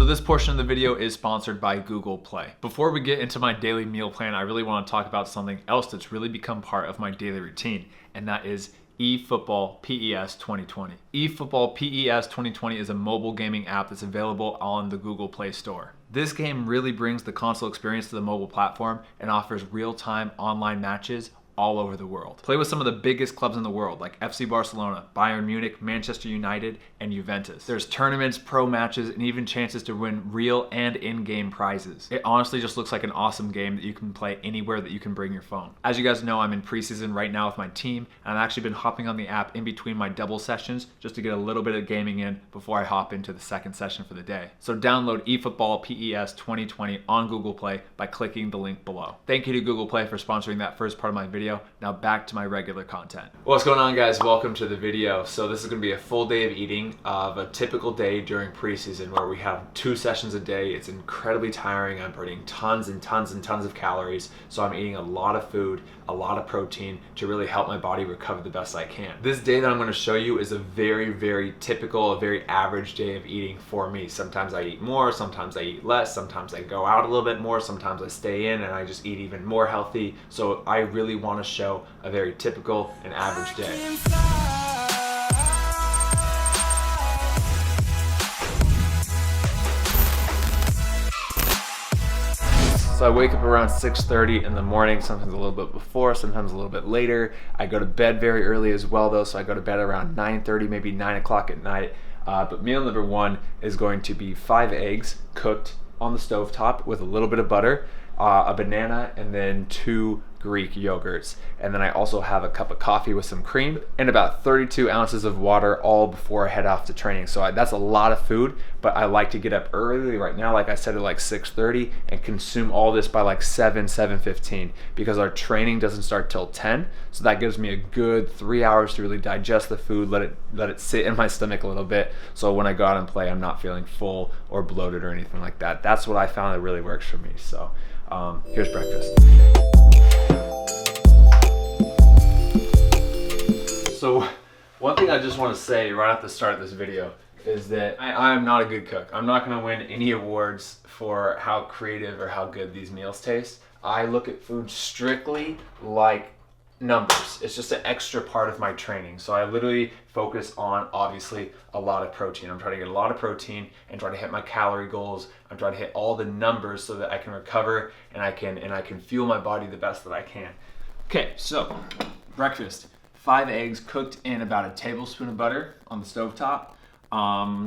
this portion of the video is sponsored by Google Play. Before we get into my daily meal plan, I really want to talk about something else that's really become part of my daily routine, and that is eFootball PES 2020. eFootball PES 2020 is a mobile gaming app that's available on the Google Play Store. This game really brings the console experience to the mobile platform and offers real-time online matches all over the world. Play with some of the biggest clubs in the world like FC Barcelona, Bayern Munich, Manchester United, and Juventus. There's tournaments, pro matches, and even chances to win real and in-game prizes. It honestly just looks like an awesome game that you can play anywhere that you can bring your phone. As you guys know, I'm in preseason right now with my team, and I've actually been hopping on the app in between my double sessions just to get a little bit of gaming in before I hop into the second session for the day. So download eFootball PES 2020 on Google Play by clicking the link below. Thank you to Google Play for sponsoring that first part of my video. Now back to my regular content. What's going on, guys? Welcome to the video. So this is going to be a full day of eating of a typical day during preseason where we have 2 sessions a day. It's incredibly tiring. I'm burning tons and tons and tons of calories. So I'm eating a lot of food, a lot of protein to really help my body recover the best I can. This day that I'm going to show you is a very, very typical, a very average day of eating for me. Sometimes I eat more, sometimes I eat less, sometimes I go out a little bit more, sometimes I stay in and I just eat even more healthy. So I really want to show a very typical and average day. So I wake up around 6:30 in the morning, sometimes a little bit before, sometimes a little bit later. I go to bed very early as well though, so I go to bed around 9:30, maybe 9 o'clock at night. But meal number 1 is going to be 5 eggs cooked on the stovetop with a little bit of butter, a banana, and then 2 Greek yogurts. And then I also have a cup of coffee with some cream and about 32 ounces of water all before I head off to training. So that's a lot of food, but I like to get up early right now, like I said, at like 6:30 and consume all this by like 7:15 because our training doesn't start till 10. So that gives me a good 3 hours to really digest the food, let it sit in my stomach a little bit. So when I go out and play, I'm not feeling full or bloated or anything like that. That's what I found that really works for me. So here's breakfast. So one thing I just want to say right at the start of this video is that I am not a good cook. I'm not going to win any awards for how creative or how good these meals taste. I look at food strictly like numbers. It's just an extra part of my training. So I literally focus on, obviously, a lot of protein. I'm trying to get a lot of protein and try to hit my calorie goals. I'm trying to hit all the numbers so that I can recover and I can fuel my body the best that I can. Okay, so breakfast. 5 eggs cooked in about a tablespoon of butter on the stovetop.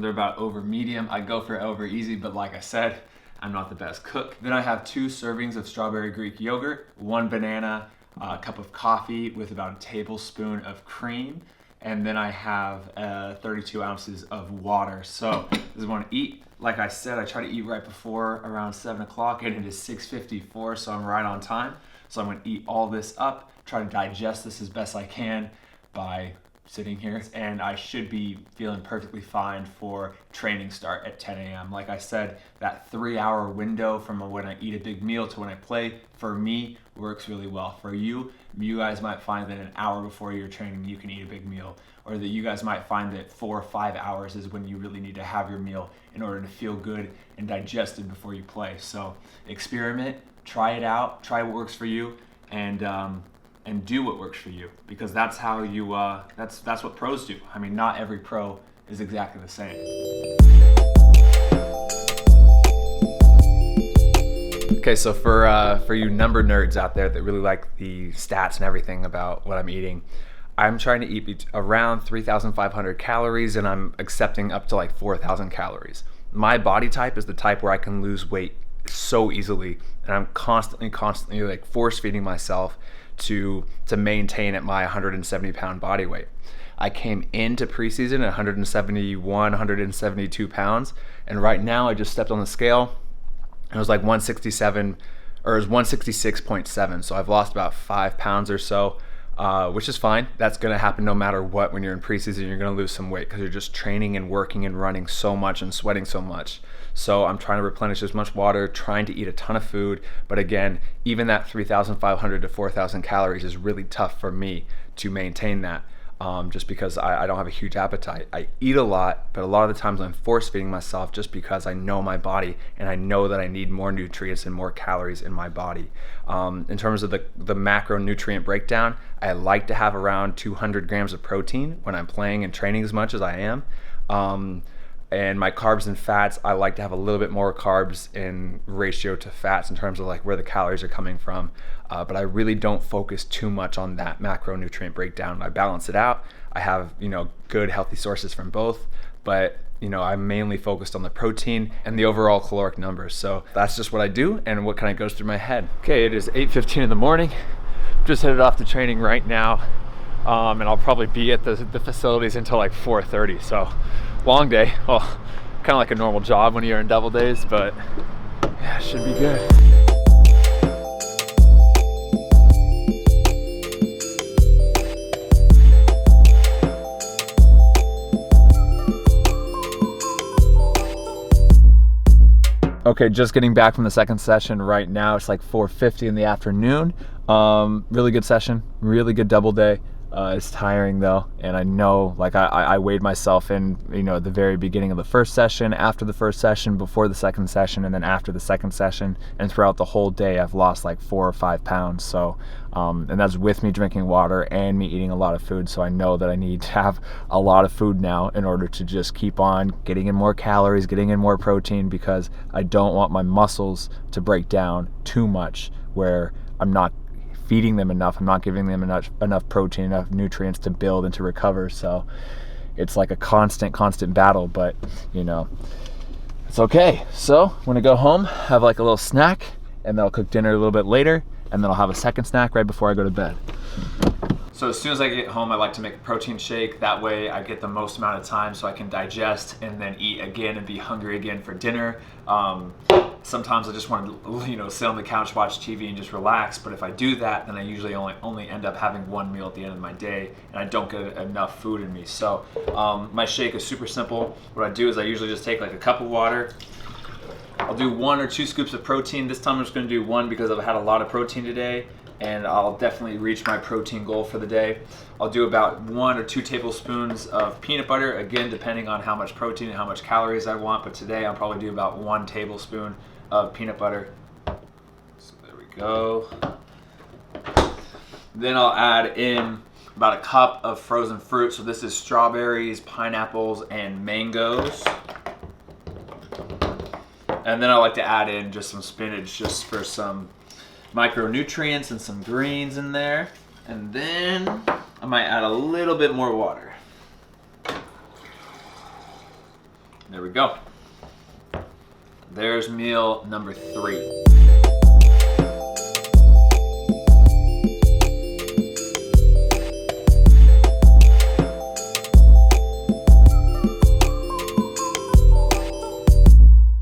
They're about over medium. I go for over easy, but like I said, I'm not the best cook. Then I have 2 servings of strawberry Greek yogurt, 1 banana, a cup of coffee with about a tablespoon of cream, and then I have 32 ounces of water. So this is what I eat. Like I said, I try to eat right before around 7 o'clock, and it is 6:54, so I'm right on time. So I'm gonna eat all this up, try to digest this as best I can by sitting here, and I should be feeling perfectly fine for training start at 10 a.m. Like I said, that 3-hour window from when I eat a big meal to when I play, for me, works really well. For you guys might find that an hour before your training, you can eat a big meal, or that you guys might find that 4 or 5 hours is when you really need to have your meal in order to feel good and digested before you play. So experiment, try it out, try what works for you, and do what works for you, because that's how you that's what pros do. I mean, not every pro is exactly the same. Okay, so for you number nerds out there that really like the stats and everything about what I'm eating, I'm trying to eat around 3,500 calories, and I'm accepting up to like 4,000 calories. My body type is the type where I can lose weight so easily, and I'm constantly like force feeding myself to maintain at my 170 pound body weight. I came into preseason at 171, 172 pounds, and right now I just stepped on the scale and it was like 167, or it was 166.7. So I've lost about 5 pounds or so, which is fine. That's gonna happen no matter what. When you're in preseason, you're gonna lose some weight because you're just training and working and running so much and sweating so much. So I'm trying to replenish as much water, trying to eat a ton of food. But again, even that 3,500 to 4,000 calories is really tough for me to maintain that. just because I don't have a huge appetite. I eat a lot, but a lot of the times I'm force feeding myself just because I know my body and I know that I need more nutrients and more calories in my body. In terms of the macronutrient breakdown, I like to have around 200 grams of protein when I'm playing and training as much as I am. And my carbs and fats, I like to have a little bit more carbs in ratio to fats in terms of like where the calories are coming from. But I really don't focus too much on that macronutrient breakdown. I balance it out. I have, good healthy sources from both, but I'm mainly focused on the protein and the overall caloric numbers. So that's just what I do and what kind of goes through my head. Okay, it is 8:15 in the morning. Just headed off to training right now. And I'll probably be at the facilities until like 4:30. So long day. Well, kind of like a normal job when you're in double days, but yeah, it should be good. Okay, just getting back from the second session right now. It's like 4:50 in the afternoon. Really good session, really good double day. It's tiring though, and I know, like I weighed myself in, at the very beginning of the first session, after the first session, before the second session, and then after the second session, and throughout the whole day I've lost like 4 or 5 pounds. So, and that's with me drinking water and me eating a lot of food. So I know that I need to have a lot of food now in order to just keep on getting in more calories, getting in more protein, because I don't want my muscles to break down too much where I'm not feeding them enough, I'm not giving them enough protein, enough nutrients to build and to recover. So it's like a constant battle, but it's okay. So I'm gonna go home, have like a little snack, and then I'll cook dinner a little bit later, and then I'll have a second snack right before I go to bed. So as soon as I get home, I like to make a protein shake. That way I get the most amount of time so I can digest and then eat again and be hungry again for dinner. Sometimes I just want to, sit on the couch, watch TV, and just relax. But if I do that, then I usually only end up having one meal at the end of my day, and I don't get enough food in me. So my shake is super simple. What I do is I usually just take like a cup of water. I'll do 1 or 2 scoops of protein. This time I'm just going to do 1 because I've had a lot of protein today, and I'll definitely reach my protein goal for the day. I'll do about 1 or 2 tablespoons of peanut butter, again depending on how much protein and how much calories I want, but today I'll probably do about 1 tablespoon of peanut butter. So there we go. Then I'll add in about a cup of frozen fruit. So this is strawberries, pineapples, and mangoes. And then I like to add in just some spinach just for some micronutrients and some greens in there. And then I might add a little bit more water. There we go. There's meal number 3.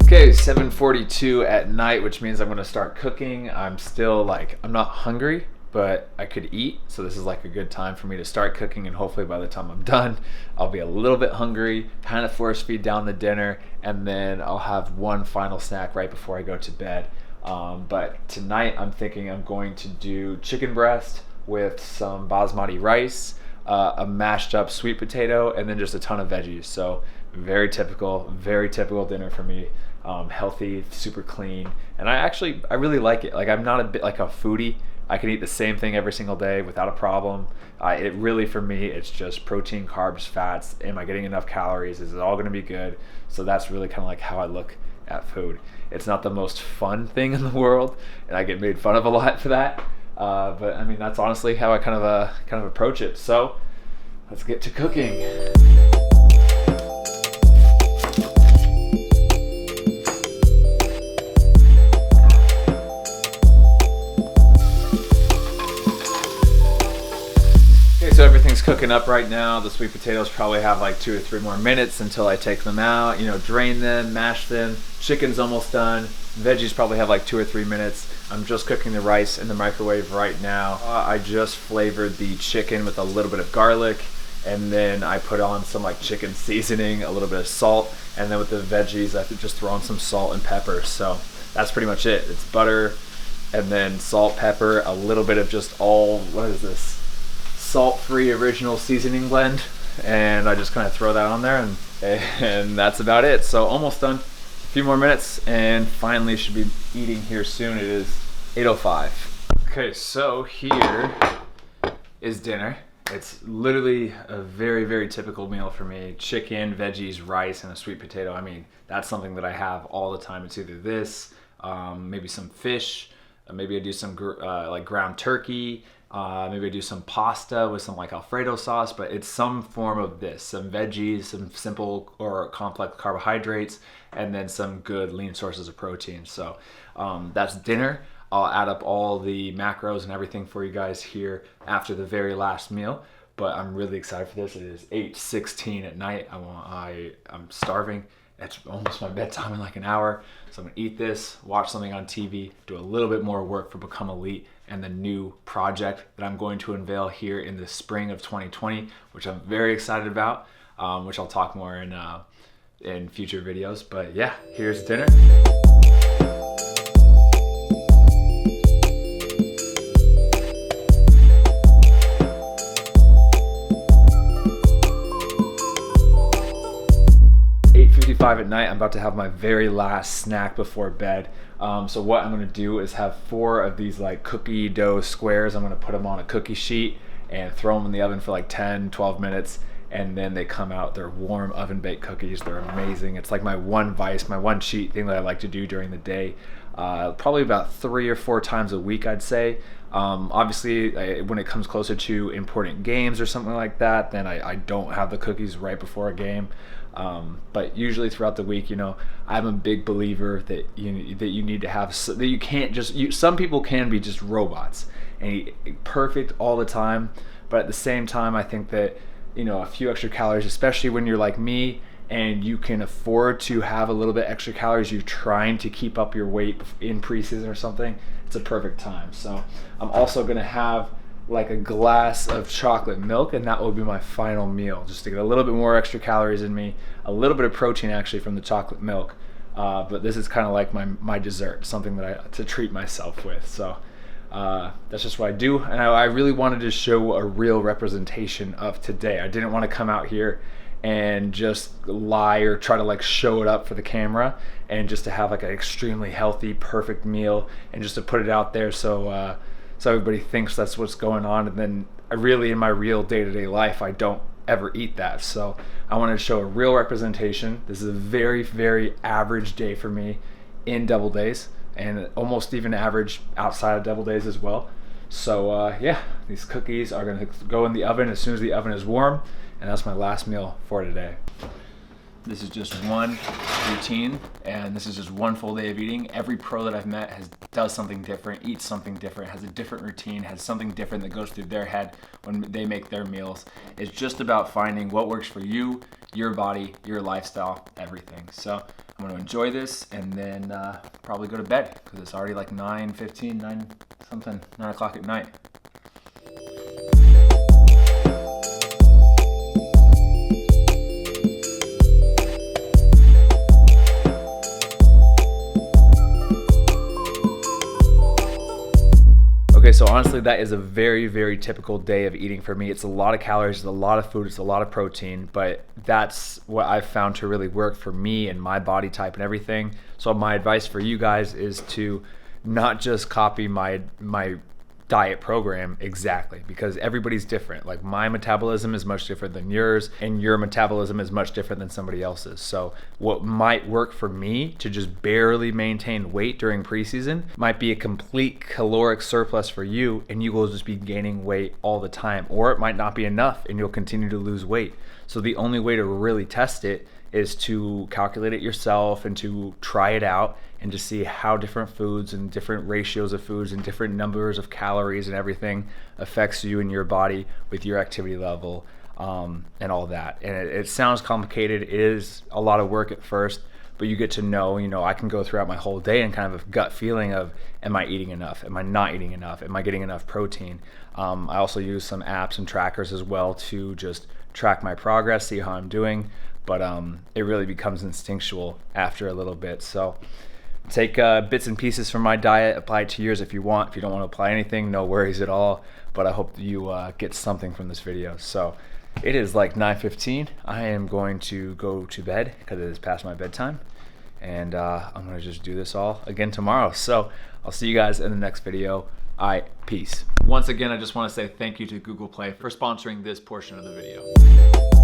Okay, 7:42 at night, which means I'm gonna start cooking. I'm still I'm not hungry, but I could eat. So this is like a good time for me to start cooking, and hopefully by the time I'm done, I'll be a little bit hungry, kind of force feed down the dinner, and then I'll have one final snack right before I go to bed. But tonight I'm thinking I'm going to do chicken breast with some basmati rice, a mashed up sweet potato, and then just a ton of veggies. So very typical dinner for me. Healthy, super clean, and I really like it. Like, I'm not a bit like a foodie. I can eat the same thing every single day without a problem. It really, for me, it's just protein, carbs, fats. Am I getting enough calories? Is it all going to be good? So that's really kind of like how I look at food. It's not the most fun thing in the world, and I get made fun of a lot for that. But I mean, that's honestly how I kind of approach it. So let's get to cooking. So everything's cooking up right now. The sweet potatoes probably have like 2 or 3 more minutes until I take them out, drain them, mash them. Chicken's almost done. Veggies probably have like 2 or 3 minutes. I'm just cooking the rice in the microwave right now. I just flavored the chicken with a little bit of garlic, and then I put on some like chicken seasoning, a little bit of salt, and then with the veggies I just throw on some salt and pepper. So that's pretty much it. It's butter and then salt, pepper, a little bit of just salt-free original seasoning blend, and I just kind of throw that on there, and that's about it. So almost done. A few more minutes and finally should be eating here soon. It is 8:05. Okay, so here is dinner. It's literally a very, very typical meal for me. Chicken, veggies, rice, and a sweet potato. I mean, that's something that I have all the time. It's either this, maybe some fish, maybe I do some like ground turkey, maybe I do some pasta with some like Alfredo sauce, but it's some form of this, some veggies, some simple or complex carbohydrates, and then some good lean sources of protein. So that's dinner. I'll add up all the macros and everything for you guys here after the very last meal, but I'm really excited for this. It is 8:16 at night. I'm starving. It's almost my bedtime in like an hour. So I'm gonna eat this, watch something on TV, do a little bit more work for Become Elite and the new project that I'm going to unveil here in the spring of 2020, which I'm very excited about, which I'll talk more in future videos. But yeah, here's dinner. 8:55 at night. I'm about to have my very last snack before bed. So what I'm gonna do is have 4 of these like cookie dough squares. I'm gonna put them on a cookie sheet and throw them in the oven for like 10-12 minutes, and then they come out. They're warm oven baked cookies. They're amazing. It's like my one vice, my one cheat thing that I like to do during the day. Probably about 3 or 4 times a week, I'd say. Obviously, when it comes closer to important games or something like that, then I don't have the cookies right before a game. But usually throughout the week, you know, I'm a big believer that you need to have, that you can't just, some people can be just robots and eat perfect all the time. But at the same time, I think that, you know, a few extra calories, especially when you're like me and you can afford to have a little bit extra calories, you're trying to keep up your weight in preseason or something, it's a perfect time. So I'm also gonna have like a glass of chocolate milk, and that will be my final meal, just to get a little bit more extra calories in me, a little bit of protein actually from the chocolate milk. But this is kind of like my dessert, something that to treat myself with. So that's just what I do, and I really wanted to show a real representation of today. I didn't want to come out here and just lie or try to like show it up for the camera, and just to have like an extremely healthy, perfect meal, and just to put it out there so everybody thinks that's what's going on. And then I really, in my real day-to-day life, I don't ever eat that. So I wanted to show a real representation. This is a very, very average day for me in double days, and almost even average outside of double days as well. So yeah, these cookies are gonna go in the oven as soon as the oven is warm, and that's my last meal for today. This is just one routine, and this is just one full day of eating. Every pro that I've met does something different, eats something different, has a different routine, has something different that goes through their head when they make their meals. It's just about finding what works for you, your body, your lifestyle, everything. So I'm gonna enjoy this and then probably go to bed, because it's already like 9:15, 9 o'clock at night. Okay, so honestly, that is a very, very typical day of eating for me. It's a lot of calories, it's a lot of food, it's a lot of protein, but that's what I've found to really work for me and my body type and everything. So my advice for you guys is to not just copy my diet program exactly, because everybody's different. Like my metabolism is much different than yours, and your metabolism is much different than somebody else's. So what might work for me to just barely maintain weight during preseason might be a complete caloric surplus for you, and you will just be gaining weight all the time. Or it might not be enough and you'll continue to lose weight. So the only way to really test it is to calculate it yourself and to try it out and to see how different foods and different ratios of foods and different numbers of calories and everything affects you and your body with your activity level, and all that. And it sounds complicated. It is a lot of work at first, but you get to know, I can go throughout my whole day and kind of a gut feeling of, am I eating enough? Am I not eating enough? Am I getting enough protein? I also use some apps and trackers as well to just track my progress, see how I'm doing. But it really becomes instinctual after a little bit. So take bits and pieces from my diet, apply it to yours if you want. If you don't want to apply anything, no worries at all. But I hope you get something from this video. So it is like 9:15. I am going to go to bed because it is past my bedtime. And I'm gonna just do this all again tomorrow. So I'll see you guys in the next video. All right, peace. Once again, I just wanna say thank you to Google Play for sponsoring this portion of the video.